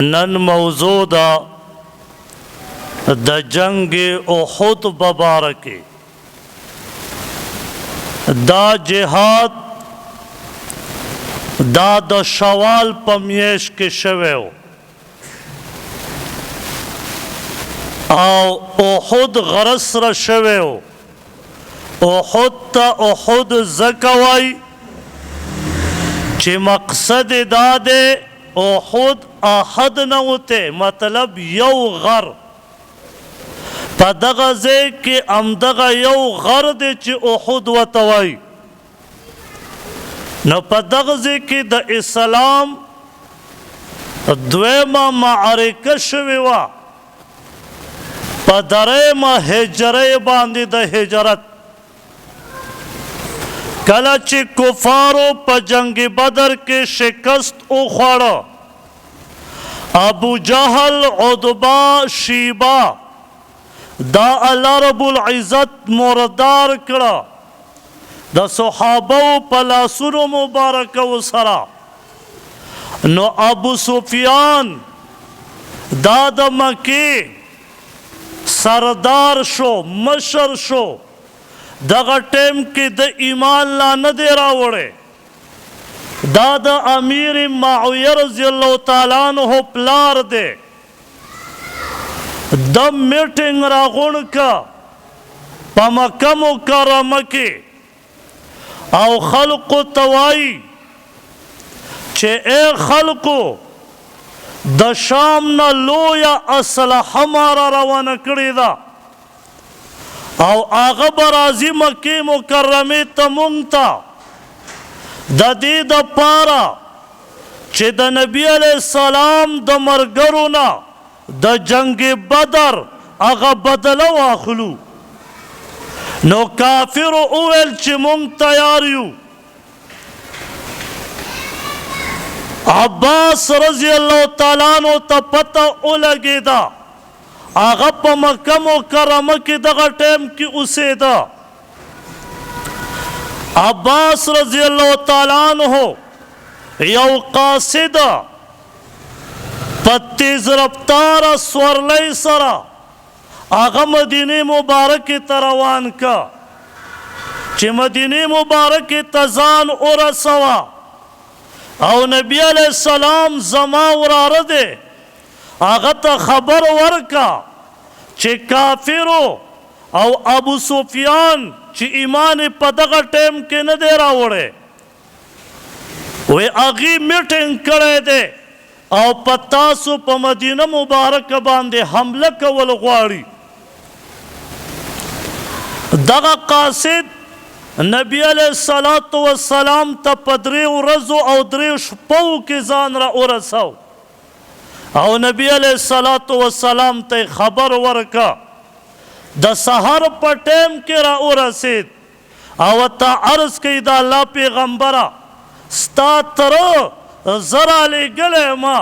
नन मौजू द जंग उहुद मुबारक दा जिहाद दा द शवाल पमियश के शवे आओ उहुद गरस र शवे उहुद ता उहुद ज़कवाई चे मकसद दादे उहुद आहद न होते मतलब यौ गर पदगजे के अमदगा यौ गर दे चे उहुद वतवाई न पदगजे के द इस्लाम द्वेमा मारिका शवेवा पदरे मा हिजरे बांधे द हिजरत कला चे कुफारो प जंग बदर के शिकस्त उखड़ा अबू जहल उदबा शीबा दा अल्लाह रब्बुल इज़्ज़त मुरदार कड़ा द सहाबो पलासुर मुबारक सरा नो अबू सुफियान दाद मके सरदार शो मशर शो दगा टेम के द ईमान ला न दे रावड़े दादा अमीर मुआविया रज़ियल्लाहु ताला अन्हु प्लार दे दम मीटिंग रागुण का पमक्का मुकर्रमा के आओ खल्क तवाई चे ए खल्को द शाम न लो या असला हमारा रवाना कड़ी दा आओ आगा बराजी मक्के मुकर्रमे तमुंगता ददी द पारा चे द नबी अलैहिस्सलाम द मरगरुना द जंग बदर आगा बदला वाखलू नो काफिर उवेल चे मुंग तैयारियू अब्बास रज़ियल्लाहु ताला अन्हु ता पता उलगे दा आगा प मक्का मुकर्रमा के दगा टेम की उसे दा अब्बास रज़ियल्लाहु ताला अन्हु यौ कासिदा पत्तीज रफ्तार स्वरलई सरा आगा मदीने मुबारक के तरवान का चे मदीने मुबारक के तजान और सवा और नबी अलैहिस्सलाम जमा उरार दे आगा ता खबर वर्का चे काफिरो और अबू सुफियान चे ईमान पदगा टेम के न दे रावड़े वे आगी मीटिंग करे दे और पतासु प मदीना मुबारक बांधे हमला कवल ग्वाड़ी दगा कासिद नबी अलैहिस्सलातु वस्सलाम ता पदरे रज़ो और दरे शपौ के जान रा उरसाओ और नबी अलैहिस्सलातु वस्सलाम ते खबर वर्का द सहर पटेम के रा उरसिद आवता अर्ज कई दा अल्लाह पैगंबरा स्ता तरो जरा ले गले मा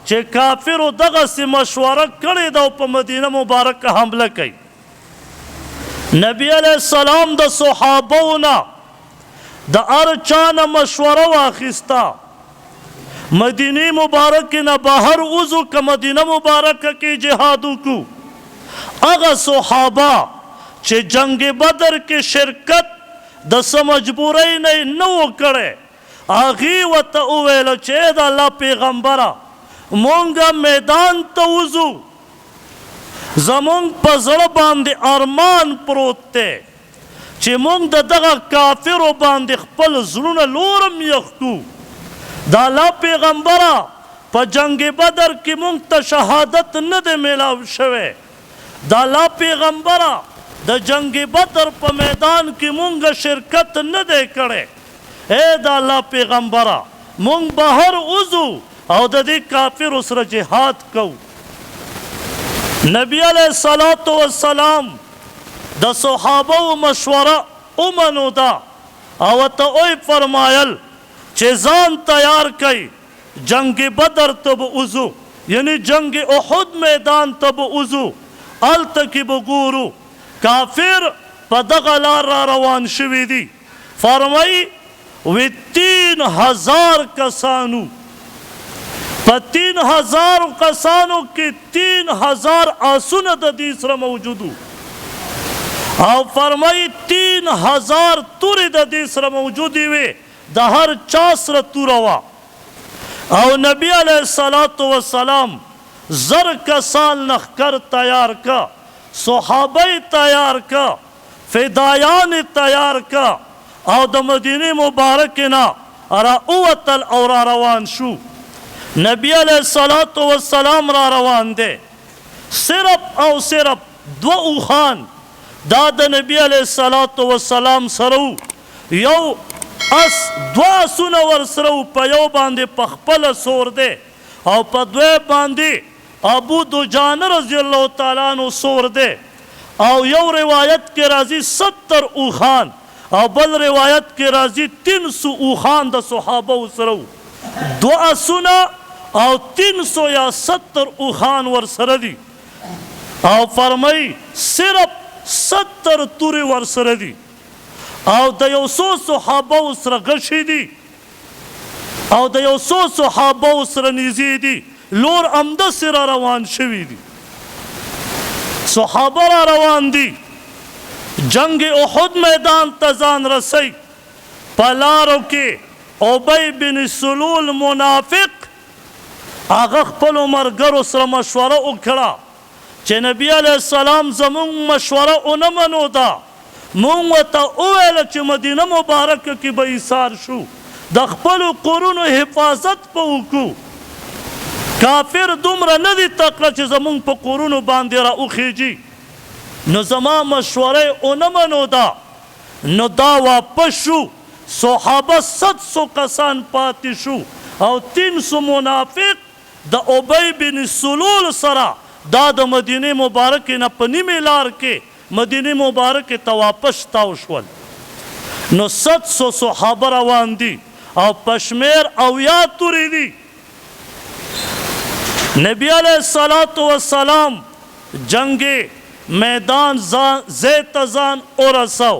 चे काफिर दगा से मशवरा करे दा प मदीना मुबारक का हमला कई नबी अलैहिस्सलाम द सहाबोना द अरचान मशवरा वाखिस्ता मदीने मुबारक के न बाहर उजू का मदीना मुबारक के जिहादू को अगा सहाबा चे जंग बदर के शिरकत दस मजबूरी नहीं नो करे आगी व तउवेल चे दा अल्लाह पैगंबरा मोंगा मैदान तो उजू जमुंग पजड़ बांधे अरमान प्रोते चे मोंग दगा काफिर बांधे खपल जुलून लोरम यखू दाला पैगंबरा प जंग बदर की मोंग त शहादत न दे मिलाव शवे दाला पैगंबरा द जंग बदर प मैदान की मोंग शिरकत न दे करे ए दाला पैगंबरा मोंग बाहर उजू और ददी काफिर उसर जिहाद कऊ नबी अलैहिस्सलातु वस्सलाम द सहाबा मशवरा उमनु दा आवत ओय फरमायल चेजान तैयार कई जंग बदर तब उजू यानी जंग उहुद मैदान तब उजू अल तकिब गुरु काफिर पदगला रवान शवीदी फरमाई वे 3000 कसानू په 3000 کسانو کې 3000 آسونه د دې سره موجود او فرمایي 3000 تورې د دې سره موجودې وې د هر چا سره توره وه او نبی علیه الصلاة والسلام زر کسان لښکر تیار کا صحابه تیار کا فدایان تیار کا او د مدینه مبارکه نه را اوتل او را روان شو نبی علیه الصلاة والسلام را روان دی صرف او صرف 2 اوښان دا د نبی علیه الصلاة والسلام سره یو اس 2 آسونه ورسره په یو باندې په خپله سور دی او په 2 باندې ابو دجانه رضی الله تعالی عنہ سور دی او یو روایت کې راځي 70 اوښان او بل روایت کې راځي 300 اوښان د صحابه سره 2 آسونه او 300 یا 70 اوښان ورسره دي او فرمایي صرف 70 تورې ورسره دي او د یو څو صحابه سره غشي دي او د یو څو صحابه سره نږدې دي لور همداسې را روان شوي دي صحابه را روان دي جنگ احد میدان ته ځان رسی په لارو کې ابی بن سلول منافق هغه خپلو ملګرو سره مشوره وکړه چې نبی علیه السلام زمونږ مشوره ونه منو ده مونږ ورته وویله چې مدینه مبارکه کې به ایثار شو د خپلو کورونو حفاظت به وکړو کافر دومره نه دي تکړه چې زمونږ په کورونو باندې را وخیږي نو زما مشوره یې ونه منو ده نو دا واپس شو صحابه 700 کسان پاتې شو او 300 منافق د ابی بن سلول سره دا د مدینه مبارکې نه په نیمې لار کې مدینه مبارکې ته واپس تاو شول نو 700 صحابه روان دي او پشمیر اویا تورې دي نبی علیہ الصلاة والسلام جنگ میدان زیت ځان ورسو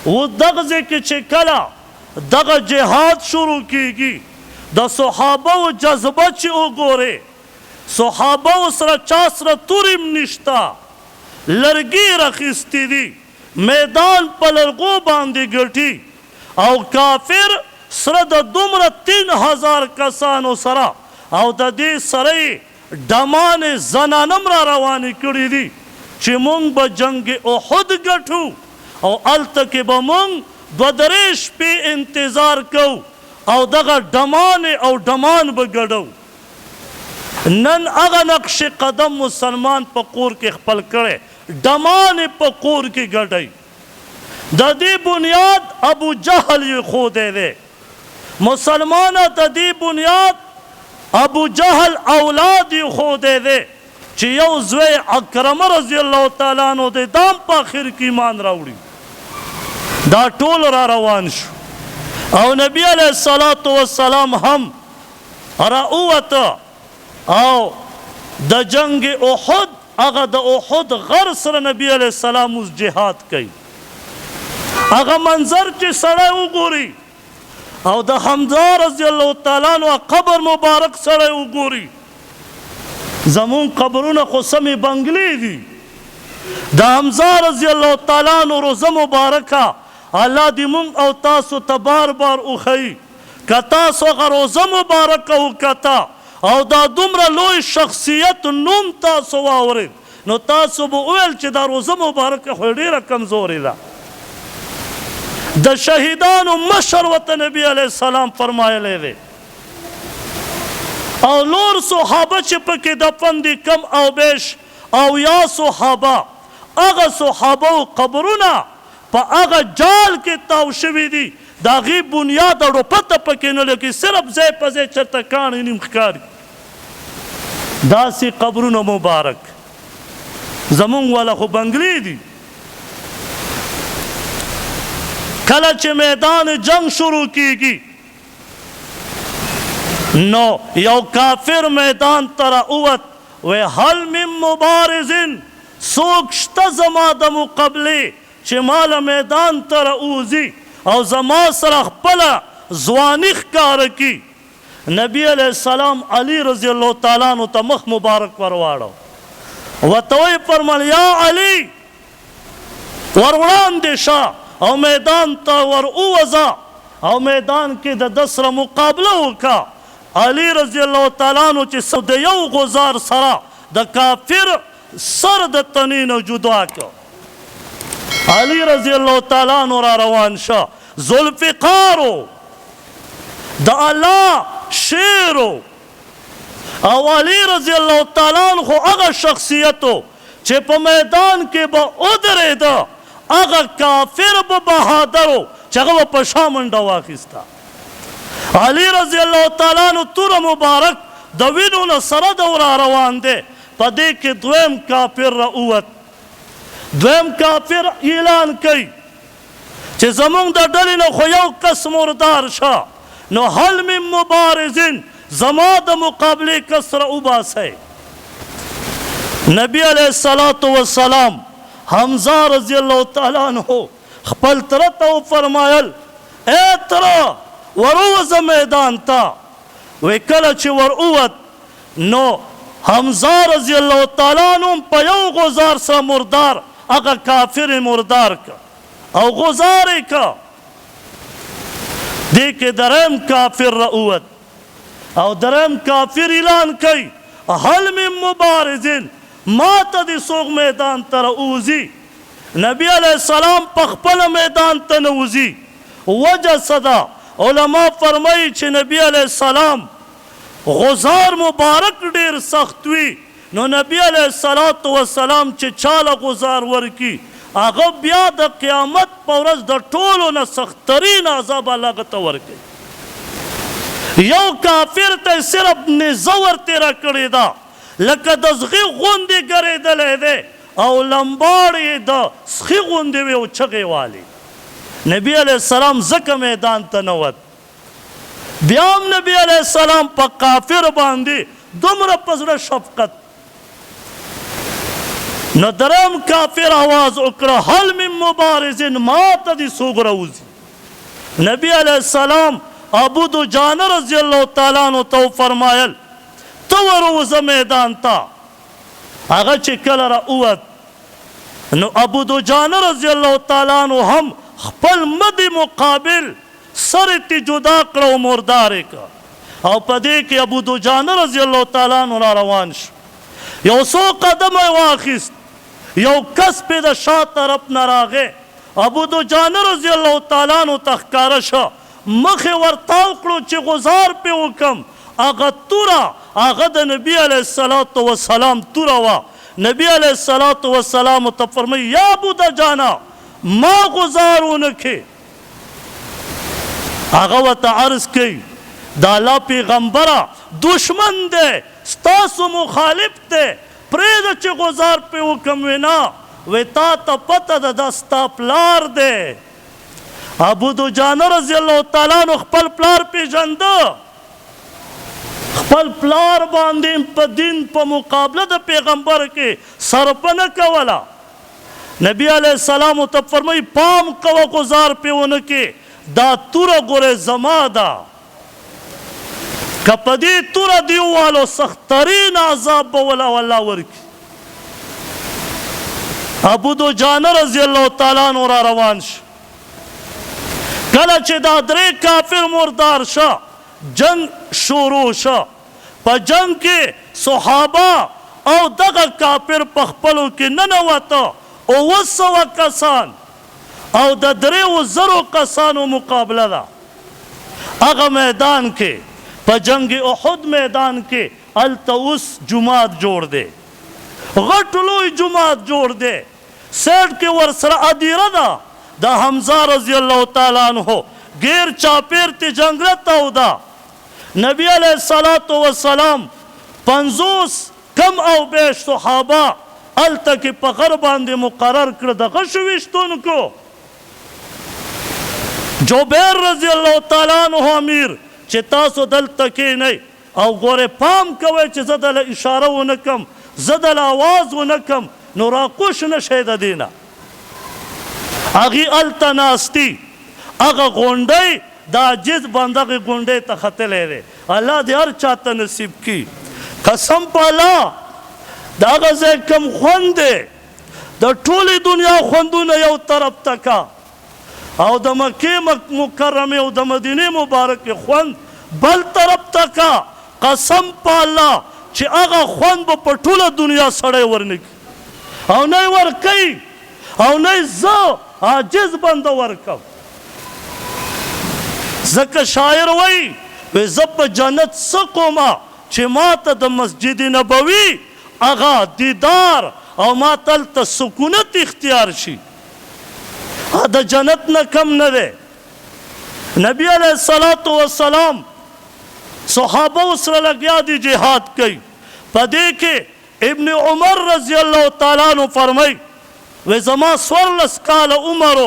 و دغه ځای کې چې کله دغه جهاد شروع کیږي د صحابه جذبه چې وګورې صحابه سره چا سره تورې هم نشته لرګي راخیستې دي میدان په لرغو باندې ګټي او کافر سره د دومره 3000 کسانو سره او د دې سره ډمانې زنانم را روانې کړي دي چې مونږ به جنگ احد ګټو او هلته کې به مونږ 2-3 شپې انتظار کوو او دغه ډمانې او ډمان به ګډو نن هغه نقش قدم مسلمان په کور کې خپل کړی ډمانې په کور کې ګډوي د دې بنیاد ابو جهل یې ښودی دی مسلمانه د دې بنیاد ابو جهل اولاد یې ښودی دی چې یو زوی اکرمه رضی الله تعالی عنہ دی دام په آخر کې ایمان راوړي دا ټول را روان شو او نبی علیه الصلاة والسلام هم را ووته او د جنگ احد هغه د احد غر سره نبی علیه السلام اوس جهاد کوي هغه منظر چې سړی وګوري او د حمزه رضی الله تعالی عنہ قبر مبارک سره وګوري زمون قبرونه خو سمې بنګلې دي د حمزه رضی الله تعالی عنہ روزه مبارکه الله دې مونږ او تاسو ته بار بار وښیي که تاسو هغه روزه مبارکه وکته او دا دومره لوی شخصیت نوم تاسو واورید نو تاسو به وویل چې دا روزه مبارکه خو ډېره کمزورې ده د شهیدانو مشر ورته نبی علیه السلام فرمایلی دی او نور صحابه چې پکې دفن دي کم او بیش او یا صحابه هغه صحابه و قبرونه په هغه جال کې تاو شوي دي د هغې بنیاد او پته پکې نه لګي صرف ځای په ځای چېرته کاڼي نیم ښکاري داسې قبرونه مبارک زمونږ والا خو بنګلې دي کله چې میدان جنگ شروع کیږي نو یو کافر میدان ته راووت وی هل من مبارزن څوک شته زما د مقابلې چې ماله میدان ته راوځي او زما سره خپله ځواني ښکاره کړي نبی علیہ السلام علی رضی اللہ تعالیٰ عنہ ته مخ مبارک ورواړو ورته ویې فرمایل یا علی ور وړاندې شه او میدان ته ور ووځه او میدان کې د ده سره مقابله وکړه. علی رضی الله تعالی عنہ چې د یو غزار سره د کافر سر د تنې نه جدا کړ. علی رضی الله تعالی عنہ را روان شه. ذوالفقارو د الله شیرو او علی رضی الله تعالی عنہ خو هغه شخصیتو چې په میدان کې به ودرېده هغه کافر به بهادرو چې هغه په شا منډه واخیسته. علی رضی الله تعالی عنہ توره مبارک د وینو نه سره د را روان دی. په دې کې دویم کافر راووت. دویم کافر اعلان کوي چې زمونږ د ډلې نه خو یو کس مردار شه نو هل من مبارزین زما د مقابلې کس را وباسئ. نبی علیہ الصلاۃ والسلام حمزه رضی الله تعالی عنہ خپل تره ته وفرمایل اے تره وروځه میدان ته. وی کله چې ور ووت نو حمزه رضی الله تعالی عنہ په یو غزار سره مردار هغه کافر مردار که او غزار یې که. دې کې دریم کافر راووت او دریم کافر اعلان کوي هل من مبارزین ما ته دې څوک میدان ته راوځي. نبی علیہ السلام په خپله میدان ته نه وځي. وجه څه ده؟ علما فرمایي چې نبی علیہ السلام غزار مبارک ډیر سخت وي نو نبی علیہ الصلاۃ والسلام چې چاله غزار ورکي هغه بیا د قیامت په ورځ د ټولو نه سختترین عذاب الله هغه ته ورکوي. یو کافر ته صرف نیزه ورتېره کړې ده لکه د سخي غوندې ګرېدلی دی او لمباړې یې د سخي غوندې وي او چغې والي. نبی علیہ السلام ځکه میدان ته نه وت. بیا هم نبی علیہ السلام په کافر باندې دومره په زړه شفقت. نو دریم کافر آواز وکړه هل من مبارزین ما ته دې څوک راوځي. نبی علیہ السلام ابو دجانه رضی الله تعالی عنہ ته وفرمایل ته وروځه میدان ته. هغه چې کله راووت نو ابو دجانه رضی الله تعالی عنہ هم خپل مد مقابل سر تی جدا کړه او مردار یې کړه او په دې کې ابو دجانه رضی الله تعالی عنہ را روان شو. یو څو قدمه یې واخیست یو کس پې د شا طرف نه راغی. ابو دجانه رضی الله تعالی عنہ ته ښکاره شه مخ یې ورتاو کړو چې غزار پې وکړم. هغه توره هغه د نبی علیہ الصلاۃ والسلام توره وه. نبی علیہ الصلاۃ والسلام ته فرمایي یا ابو دجانه ما غزار ونه کې. هغه ورته عرض کوي د الله پیغمبره دشمن دی ستاسو مخالف دی پرېږده چې غزار پې وکړم. وی نه وی تا ته پته ده دا ستا پلار دی. ابو دجانه رضی الله تعالی عنہ خپل پلار پیژنده. خپل پلار باندې په دین په مقابله د پیغمبر کې صرفه نه کوله. نبی علیہ السلام ته فرمایي پام کوه غزار پې ونه کې دا توره ګورې زما ده که په دې توره دې ووالو سختترین عذاب به والله ورکړي. ابو دجانه رضی الله تعالی عنہ را روان شو. کله چې دا درې کافر مردار شه جنگ شروع شه. په جنگ کې صحابه او دغه کافر په خپلو کې ننوته 900 کسان او د 3,000 کسانو مقابله ده. هغه میدان کې په جنگ احد میدان کې هلته اوس جومات جوړ دی غټ لوی جومات جوړ دی. سیټ کې ورسره ادیره ده د حمزه رضی الله تعالی عنہ غیر چاپیر تی جنگلت او ده. نبی علیہ الصلاۃ والسلام 50 کم او بیش صحابه هلته کې په غر باندې مقرر کړه. دغه شو ویشتونکو جبیر رضی الله تعالی عنہ امیر چې تاسو دلته کښېنئ او ګورې پام کوئ چې زه دله اشاره ونه کړم زه دله آواز ونه کړم نو راکوش نه شئ د دې نه. هغې هلته ناستي هغه غونډۍ د عاجز بنده هغې غونډۍ ته ختلی دی الله دې هر چاته نصیب کی قسم په الله دا غزه کم خوند دی د ټولې دنیا خوندونه یو طرف ته کا او د مکې مکرمه او د مدینه مبارکه خوند بل طرف ته کا قسم په الله چې هغه خوند به په ټوله دنیا سړی ورنکي او نه ورکوي او نه زه عاجز بنده ورکم ځکه شاعر وایي زه په جنت څه کومه چې ما ته د مسجد نبوي هغه دیدار او ما ته هلته سکونت اختیار شي د جنت نه کم نه دی نبی علیه الصلاة والسلام صحابه سره لګیا دي جهاد کوي په دې کې ابن عمر رضی الله تعالی عنہ فرمایي وی زما 14 کاله عمر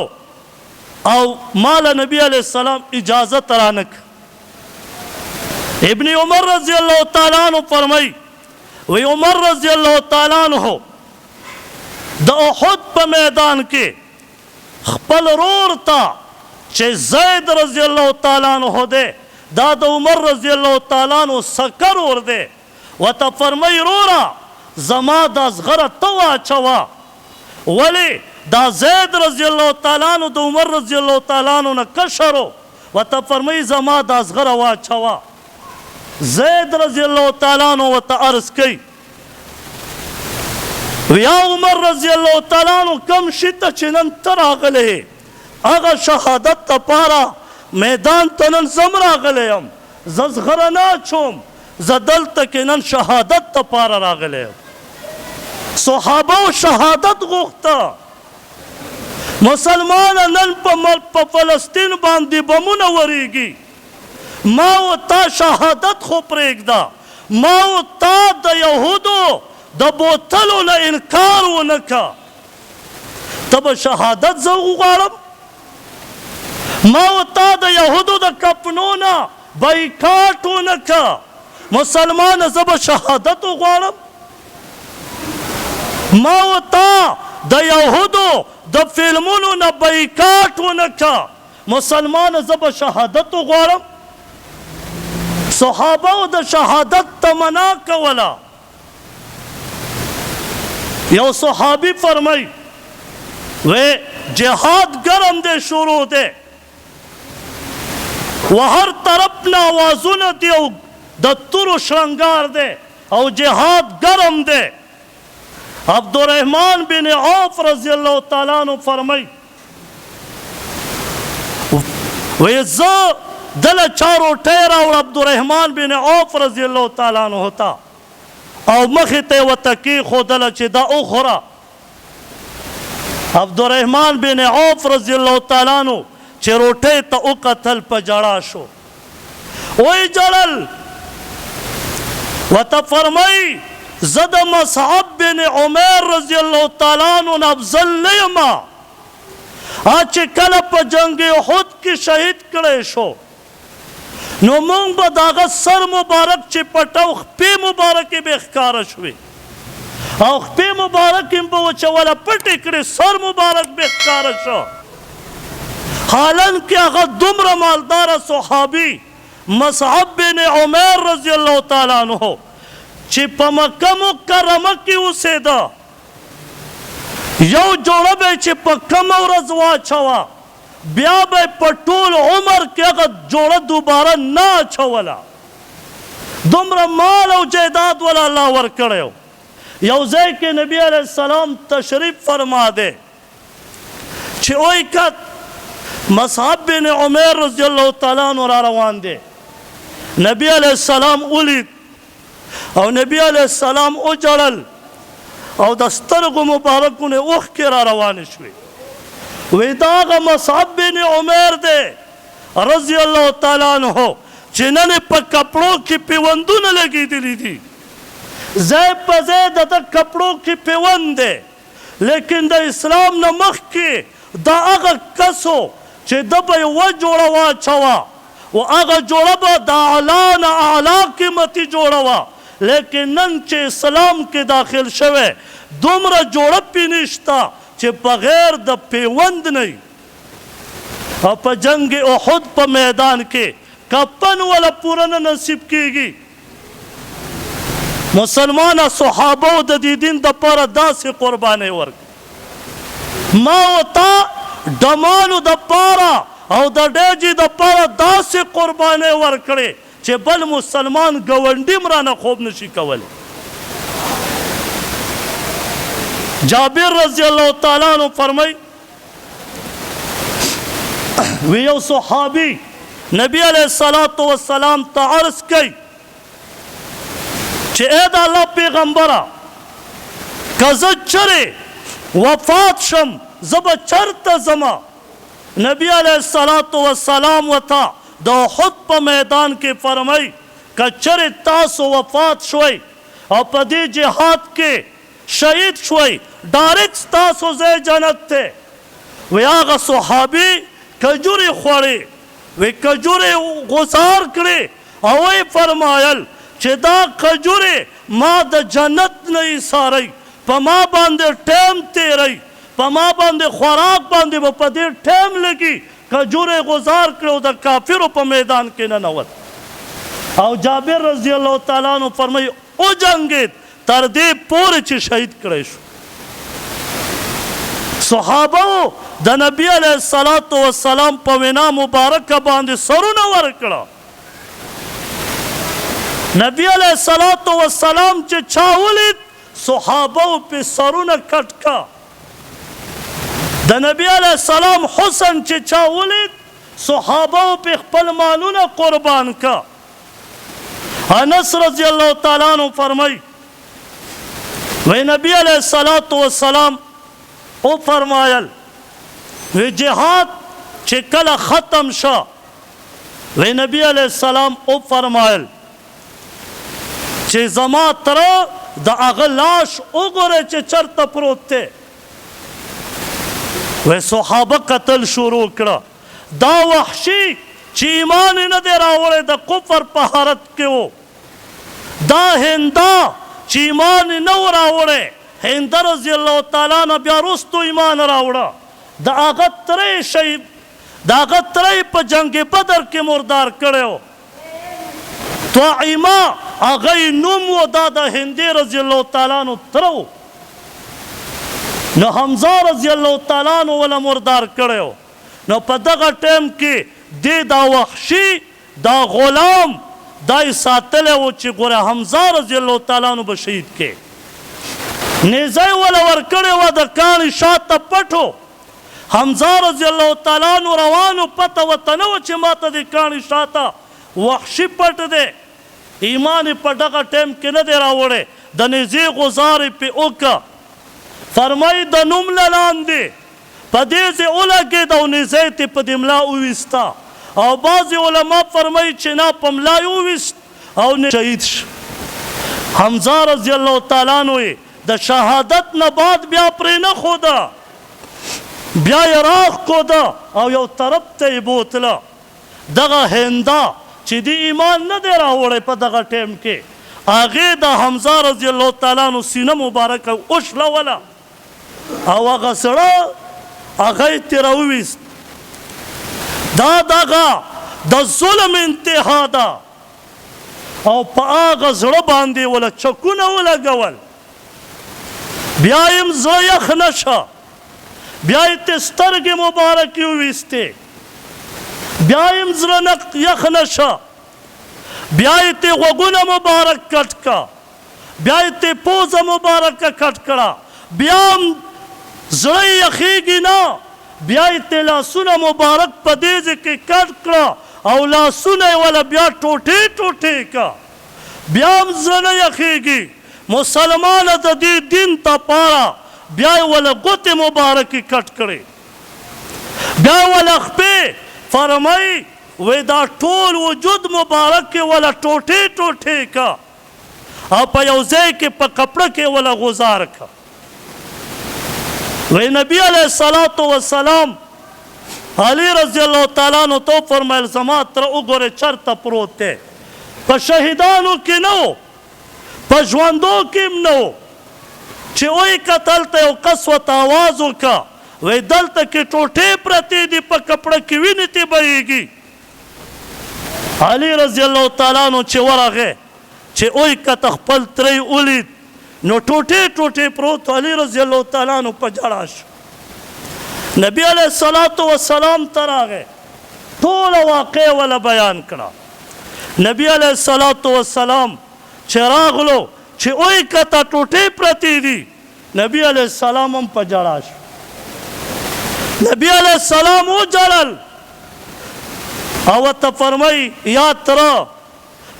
او مال نبی علیه السلام اجازت رانک ابن عمر رضی الله تعالی عنہ فرمایي وی عمر رضی الله تعالی عنہ د احد په میدان کې خپل رور ته چې زید رضی الله تعالی عنہ دی دا د عمر رضی الله تعالی عنہ سکر ور دی ورته فرمایي رورا زما دا زغره ته واچوه ولې دا زید رضی الله تعالی عنہ د عمر رضی الله تعالی عنہ نه کشر و ورته فرمایي زما دا زغره واچوه زید رضی الله تعالی عنہ ورته عرض کوي یا عمر رضی الله تعالی عنہ کم شي ته چې نن ته راغلی هغه شهادت دپاره میدان ته نن زم راغلی یم زه زغره نه اچوم زه دلته کې نن شهادت دپاره راغلی یم صحابه شهادت غوښته مسلمانه نن په فلسطین باندې بمونه وریږي ما و تا شهادت خو پرېږده ما و تا د یهودو د بوتلو نه انکار ونه که ته به شهادت زه وغواړم ما و تا د یهودو د کپنو نه بایکاټ ونه که مسلمانه زه به شهادت وغواړم ما و تا د یهودو د فلمونو نه بایکاټ ونه که مسلمانه زه به شهادت وغواړم صحابه د شهادت تمنا کوله یو صحابی فرمای و جهاد گرم دی شروع دی و هر طرف نه آوازونه دی او د تورو شرنګار دی او جهاد گرم دی عبدالرحمن بن عوف رضی الله تعالی عنہ فرمای و زه دله چا روټۍ راوړه عبدالرحمن بن عوف رضی الله تعالی عنہ ته او مخې ته یې ورته کېښودله چې دا وخوره عبدالرحمن بن عوف رضی الله تعالی عنہ چې روټۍ ته وکتل په ژړا شو وایي ژړل ورته فرمایي زه د مصعب بن عمیر رضی الله تعالی عنہ نه افضل نه یم چې کله په جنګ احد کې شهید کړی شو نو مونږ به د هغه سر مبارک چې پټو خپې مبارکې به ښکاره شوې او خپې مبارکې به وچوله پټې کړې سر مبارک به ښکاره شو حالان کې هغه دومره مالداره صحابي مصعب بن عمیر رضی الله تعالی عنہ چې په مکه مکرمه کې اوسېده یو جوړه به چې په کمه ورځ واچوه بیا به په ټول عمر کې هغه جوړه دوباره نه اچوله دومره مال او جایداد ولا الله ورکړی یو ځای کې نبی علیه السلام تشریف فرما دی چې وایي کت مصعب بن عمیر رضی الله تعالی عنہ را روان دی نبی علیه السلام ولید او نبی علیه السلام وژړل او د سترګو مبارکو نه اوښکې را روانې شوې وی دا هغه مصعب بن عمیر دی رضی الله تعالی عنہ چې نن په کپړو کې پیوندونه لګېدلي دي ځای په ځای د ده کپړو کې پیوند دی لیکن د اسلام نه مخکې دا هغه کس و چې ده به یوه جوړه واچوه و هغه جوړه به د اعلی نه اعلی قیمتي جوړه وه لیکن نن چې اسلام کې داخل شوی دومره جوړه پې نشته چې بغیر د پیوند نه او په جنگ احد په میدان کې کفن ولا پوره نه نصیب کیږي. مسلمانه صحابو د دې دین دپاره داسې قربانۍ ورکړي. ما او تا ډمانو دپاره او د ډیجې دپاره داسې قربانۍ ورکړې چې بل مسلمان ګاونډي م رانه خوب نشي کولی. جابر رضی الله تعالی عنہ فرمای وی یو صحابي نبی علیہ الصلوۃ والسلام ته عرض کوي چې اے د الله پیغمبره که زه چرې وفات شم زه به چرته ځمه. نبی علیہ الصلوۃ والسلام ورته د احد په میدان کې فرمای که چرې تاسو وفات شوئ او په دې جهاد کې شهید شوئ ډایرکټ ستاسو ځای جنت دی. وی هغه صحابي کجورې خوړې وی کجورې غوځار کړې او وی فرمایل چې دا کجورې ما د جنت نه ایسارئ په ما باندې ټیم تیری په ما باندې خوراک باندې به په دې ټیم لګي. کجورې غوځار کړې او د کافرو په میدان کې ننوت. او جابر رضی الله تعالی عنہ فرمایي وجنګېد تر دې پورې چې شهید کړی شو. صحابه د نبی علیه الصلوۃ والسلام په وینا مبارکه باندې سرونه ورکړه. نبی علیه الصلوۃ والسلام چې چا ولید صحابه په سرونه کټ کا. د نبی علیه السلام حسن چې چا ولید صحابه په خپل مالونه قربان کا. انس رضی الله تعالی عنہ فرمای وی نبی علیہ الصلوۃ والسلام او فرمایل وی جهاد چې کله ختم شو وی نبی علیہ السلام او فرمایل چې زما تره د هغه لاش وګوره چې چرته پروت دی. وی صحابه قتل شروع کړه. دا وحشي چې ایمان نه دی راوړی د کفر په حالت کې و. دا هندا چې ایمان نه و راوړی هند رضی الله تعالی عنہ بیا وروستو ایمان راوړه. د هغه تره شهید د هغه تره په جنګ بدر کې مردار کړی و. طعیمه هغه یې نوم و دا د هندي رضی الله تعالی عنہ تره و. نو حمزه رضی الله تعالی عنہ وله مردار کړی و. نو په دغه ټیم کې دې دا وحشي دا غلام دا یې ساتلی و چې ګوره حمزه رضی الله تعالی عنہ به شهید کې. نیزه یې وله ورکړې وه د کاڼي شاته پټو. حمزه رضی الله تعالی عنہ روانو پته ورته نه وه چې ما ته د کاڼي شاته وحشي پټ دی. ایمان یې په دغه ټیم کې نه دی راوړی. د نیزې غوځار یې پې وکړه. فرمایي د نوم له لاندې په دې ځای ولګېد او نیزه یې ترې په دې ملا وویسته. او بعضې علما فرمایي چې نه په ملا یې وویست او شهید شو. حمزه رضی الله تعالی عنہ یې د شهادت نه بعد بیا پرې نه ښوده بیا یې راښکوده او یو طرف ته یې بوتله. دغه هندا چې د ایمان نه دی راوړی په دغه ټیم کې هغې د حمزه رضی الله تعالی عنہ سینه مبارکه وشلوله او هغه سړه هغه یې ترې راوویست. دا دغه د ظلم انتها ده او په هغه زړه باندې وله چکونه ولګول. بیا یې زړه یخ نه شه بیا یې ترې سترګې مبارکې وویستې بیا یې زړه یخ نه شه بیا یې ترې غوږونه مبارک کټ کړه بیا یې ترې پوزه مبارکه کټ کړه بیا هم زړه یې یخېږي نه بیا یې ترې لاسونه مبارک په دې ځای کې کټ کړه او لاسونه یې وله بیا ټوټې ټوټې کړه بیا هم زړه نه یخېږي. مسلمانه د دې دین دپاره بیا یې وله ګوتې مبارکې کټ کړې بیا یې وله خپې فرمایي وی دا ټول وجود مبارک کې وله ټوټې ټوټې کړه او په یو ځای کې په کپړه کې وله غوځار کړه. وی نبی علیہ الصلوۃ والسلام علی رضی الله تعالی عنہ تو فرمایل زما تره وګوره چرته پروت دی. په شهیدانو کې نه و په ژوندو کې هم نه و چې وایي کتل ته یو کس ورته آواز وکړه وی دلته کې ټوټې پرتې دي په کپړه کې وینې ترې بهیږي. علي رضی الله تعالی عنہ چې ورغه چې اوی کته خپل تری ولید نو ټوټه ټوټه پروت علي رضی الله تعالی عنہ په جړا شو نبی علیہ الصلوۃ والسلام تراغه ټول واقع ولا بیان کړه نبی علیہ الصلوۃ والسلام چې راغلو چې اوی کته ټوټه پرتی دي نبی علیہ السلام هم په جړا شو نبی علیہ السلام و جړل او ته فرمای یا تر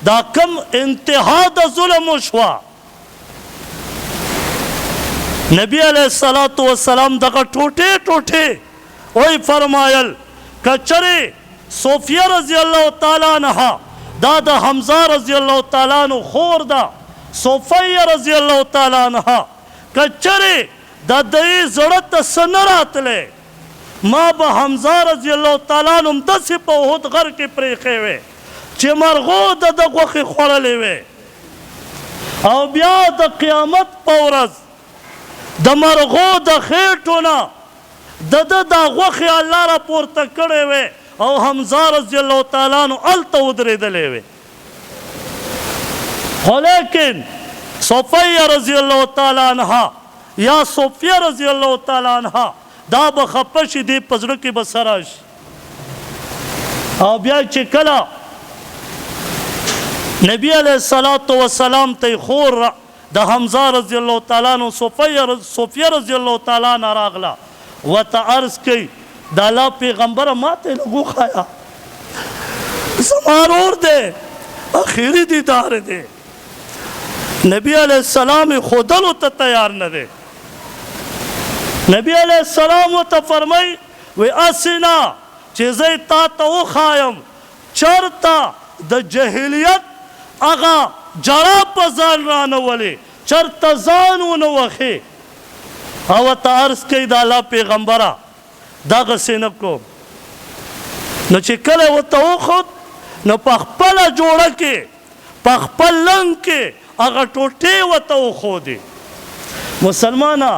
دا کم انتها د ظلم شوا نبی علیہ الصلوۃ والسلام دغه ټوټه ټوټه وای فرمایل کچره صوفیہ رضی الله تعالی عنها دا د حمزه رضی الله تعالی عنہ خور دا صوفیہ رضی الله تعالی عنها کچره د دې زړه ته سنراتله ما به حمزه رضی الله تعالی عنہ داسې په احد غر کې پرېښې وې چې مرغو د غوښې خوړلې وې او بیا د قیامت په ورځ د مرغو د خېټو نه د غوښې الله را پورته کړې وې او حمزه رضی الله تعالی عنہ هلته ودرېدلې وې خو لیکن صوفیہ رضی الله تعالی عنها یا صوفیہ رضی الله تعالی عنها دا به خپه شي دې په زړه کې به سر راشي او بیا چې کله نبی علیہ الصلوۃ والسلام ته خور د حمزه رضی الله تعالی عنہ صوفیہ رضی الله تعالی عنہ راغله وته عرض کوي د الله پیغمبر ماته لګو خایا زمارور دے اخیری دیدار دے نبی علیہ السلام خودلو ته تیار نه دے نبی علیہ السلام ته فرمای وی اسنا چې زه تا ته وخایم چرته د جاهلیت اغا جړه په ځان رانولې چرته ځان ونه وخې او ته عرض کوي د الله پیغمبره دغسې نه کوم نو چې کله ورته وخوت نو په خپله جوړه کې په خپل لنګ کې هغه ټوټې ورته وښودې مسلمانه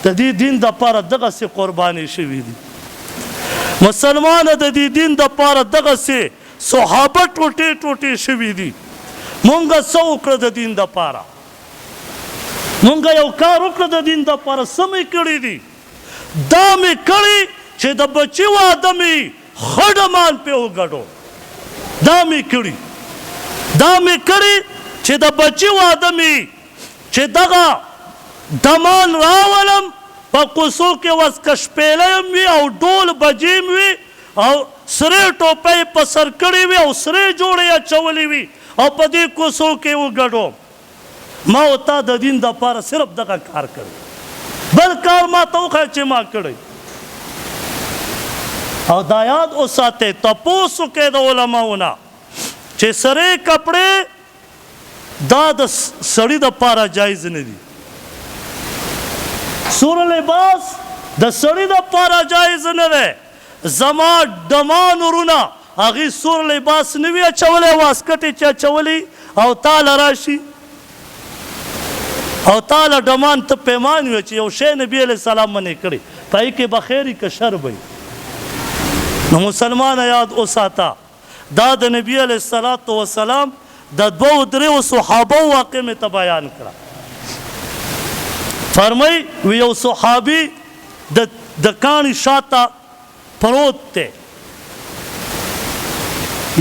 د دې دین دپاره دغسې قربانې شوي دي مسلمانه د دې دین دپاره دغسې صحابه ټوټې ټوټې شوي دي مونږ څه وکړه د دین دپاره مونږ یو کار وکړه د دین دپاره څه مې کړي دي دا مې کړي چې د بچي واده مې ښه ډمان پې وګډو دا مې کړي چې د بچي واده مې چې دغه دمان راولم په کوڅو کې وسکه شپېلی هم وي او ډول بجې م وي او سرې ټوپۍ په سر کړې وي او سرې جوړې اچولې وي او په دې کوڅو کې وګډوم ما او تا د دین دپاره صرف دغه کار کړی بل کار ما ته وښیه چې ما کړی او دا یاد وساتئ تپوس وکئ د علماو نه چې سرې کپړې دا د سړي دپاره جایز نه دي سور لباس د سړي دپاره جایز نه دی زما ډمان ورونه هغې سور لباس نه وي اچولی واسکټ یې چې اچولی او تاله راشي او تاله ډمان ته پیمان وي چې یو شی نبي علیه السلام منې کړی په هغې کې به خیر وي که شر به نو مسلمانه یاد وساته دا د نبي علیه الصلاة والسلام د دوو دریو صحابو واقع مې ته بیان کړه فرمای وی یو صحابي د کاڼي شاته پروت دی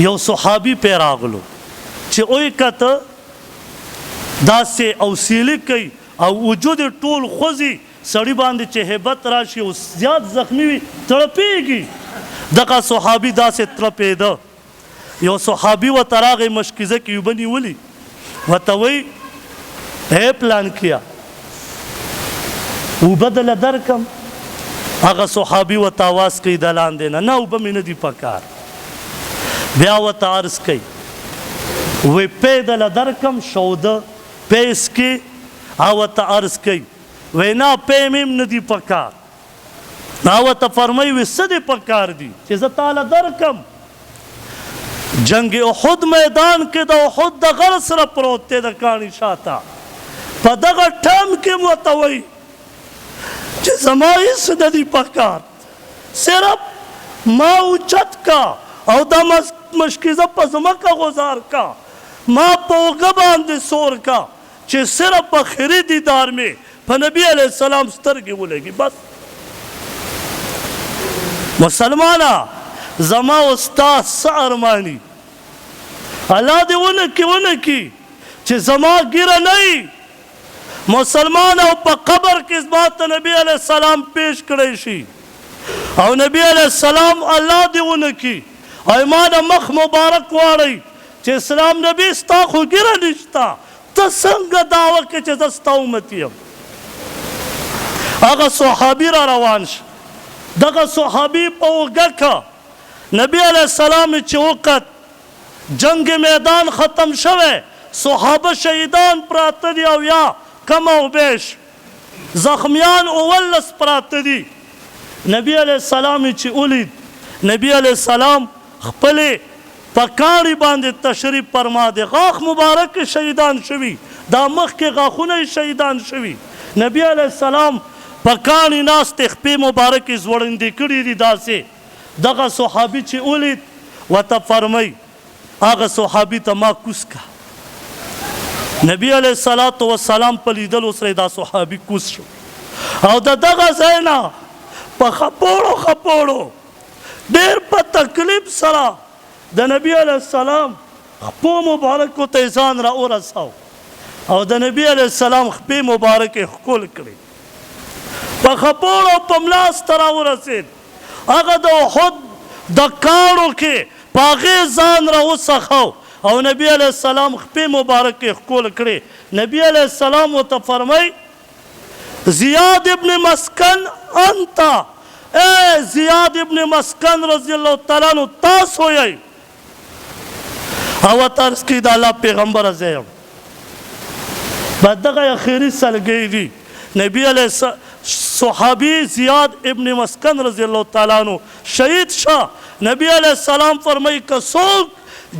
یو صحابي پې راغلو چې اوی کته داسې اوسیلې کوي او وجود یې ټول خوځي سړي باندې چې هیبت راشي او زیات زخمي وي تړپېږي دغه صحابي داسې تړپېده یو صحابي ورته راغی مشکیزه کې اوبه نیولي ورته وایي ای پلان کیا اوبه دله درکم هغه صحابي ورته اواز کوي د لاندې نه اوبه مې نه دي پکار بیا ورته عرض کوي وی پی دله درکم شوده پی اسکې او ورته عرض کوي وی نه پی مې هم نه دي پکار هغه ورته فرمایي وی څه دې پکار دي چې زه تاله درکم جنگ احد میدان کې د احد د غر سره پروت دی د کاڼي شاته په دغه ټایم کې م ورته وایي چې زما هېڅ نه دي پکار صرف ما اوچت کا او دا مشکیزه په ځمکه غوځار کا، ما په اوږه باندې سور کا، چې صرف آخري دیدار مې په نبي علیه السلام سترګې ولګي. بس مسلمانه زما او ستا څه ارماني الله دې ونه کي چې زما ګیره نه وي مسلمان او په قبر کې زما ته نبي علیه السلام پیش کړی شي او نبي علیه السلام الله دې ونه کي او ما د مخ مبارک واړئ چې اسلام نبي ستا خو ګیره نشته، ته څنګه دعوه کې چې زه ستا امت یم. هغه صحابي را روان شه، دغه صحابي په اوږه که نبي علیه السلام چې وکت جنگ میدان ختم شوی، صحابه شهیدان پراته دي او یا کم او بیش زخمیان 19 پراته دي. نبي علیه السلام چې ولید، نبي علیه السلام خپلې په کاڼي باندې تشریف فرما دی، غاښ مبارک شهیدان شوي، دا مخکې غاښونه شهیدان شوي. نبي علیه السلام په کاڼي ناست خپې مبارکې زوړندې کړي دي داسې. دغه صحابي چې ولید ورته فرمی، هغه صحابي ته ما کوس کا. نبي علیه الصلاة والسلام په لیدلو سره دا صحابي کوس شو او د دغه ځای نه په خپوړو ډېر په تکلیف سره د نبي علیه السلام خپو مبارکو ته ځان را ورساو او د نبي علیه السلام خپې مبارکې ښکل کړې، په خپوړو په ملاس ته را ورسېد. هغه د احد د کاڼو کې په هغې ځان را وڅښو او نبي علیه السلام خپې مبارکې ښکل کړې. نبي علیه السلام ورته فرمی زیاد ابن مسکن انت، اے زیاد ابن مسکن رضی اللہ تعالیٰ عنہ تاسو یې. او ترس کې د الله پیغمبر زه یم. بس دغه اخري سلګۍ دي. نبي علیه صحابي زیاد ابن مسکن رضی اللہ تعالیٰ عنہ شهید شه. نبي علیه السلام فرمایي که څوک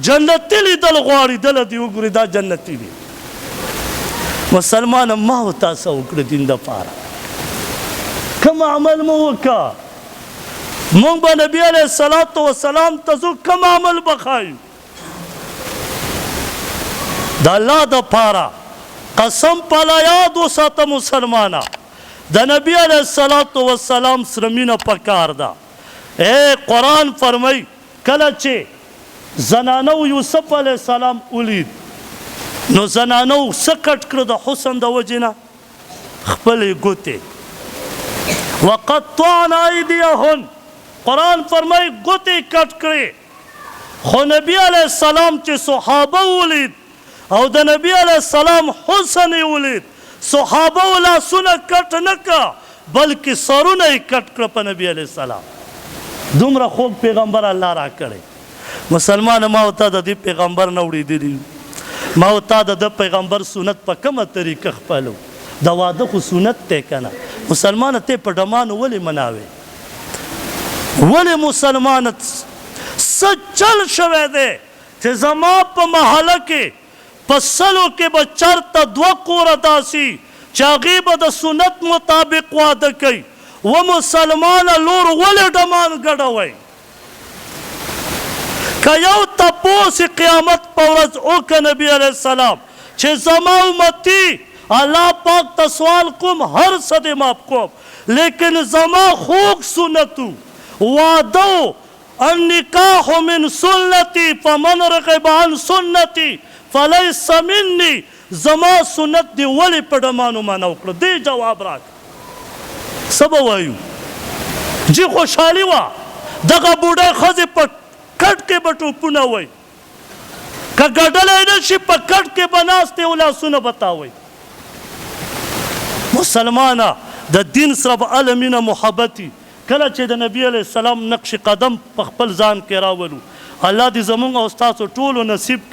جنتي لیدل غواړي دله دې وګوري دا جنتي دي. مسلمانه ما او تاسو وکړه دین دپاره کوم عمل مو وکړه، موږ به نبي علیه الصلاة والسلام ته ځو کوم عمل به ښایو د الله دپاره. قسم پله یاد وساته مسلمانه، د نبي علیه الصلاة والسلام سره مینه پکار ده. قرآن فرمای کله چې زنانو یوسف علیه السلام ولید نو زنانو څه کټ کړه د حسن د وجې نه؟ خپلې ګوتې. وقطعنا ایدیهن، قرآن فرمای ګوتې کټ کړې. خو نبي علیه السلام چې صحابه ولید او د نبي علیه السلام حسن یې ولید، صحابه لاسونه کټ نه که بلکې سرونه یې کټ کړه په نبي علیه السلام. دومره خوږ پیغمبر الله را کړی. مسلمان ما او تا د دې پیغمبر نه اورېدلي، ما او تا د ده پیغمبر سنت په کومه طریقه خپلو؟ د واده خو سنت دی که نه؟ مسلمانه ته په ډمانو ولې مناوې؟ ولې مسلمانه څه چل شوی دی چې زما په محله کې په سلو کې به چرته 2 کوره داسي چې هغې به د سنت مطابق واده کوي. و مسلمانه لور ولې ډمان ګډوئ؟ که یو تپوس قیامت په ورځ وکړه نبي علیه السلام چې زما امتي الله پاک ته سوال کوم هر څه دې معاف کوم، لیکن زما خوږ سنتو واده النکاح من سنتي فمن رغب عن سنتي فلیس مني، زما سنت دې ولې په ډمانو منع وکړه؟ دې جواب راکړه. څه به وایو؟ جی خوشحالي وه دغه بوډۍ ښځې په کټ کې به ټوپونه وی، که ګډلی نه شي په کټ کې به ناستې او لاسونه به تاوی. مسلمانه د دین سره به هله مینه محبت وي کله چې د نبي علیه السلام نقش قدم په خپل ځان کې راولو. الله دې زموږ او ستاسو ټولو نصیب کړي.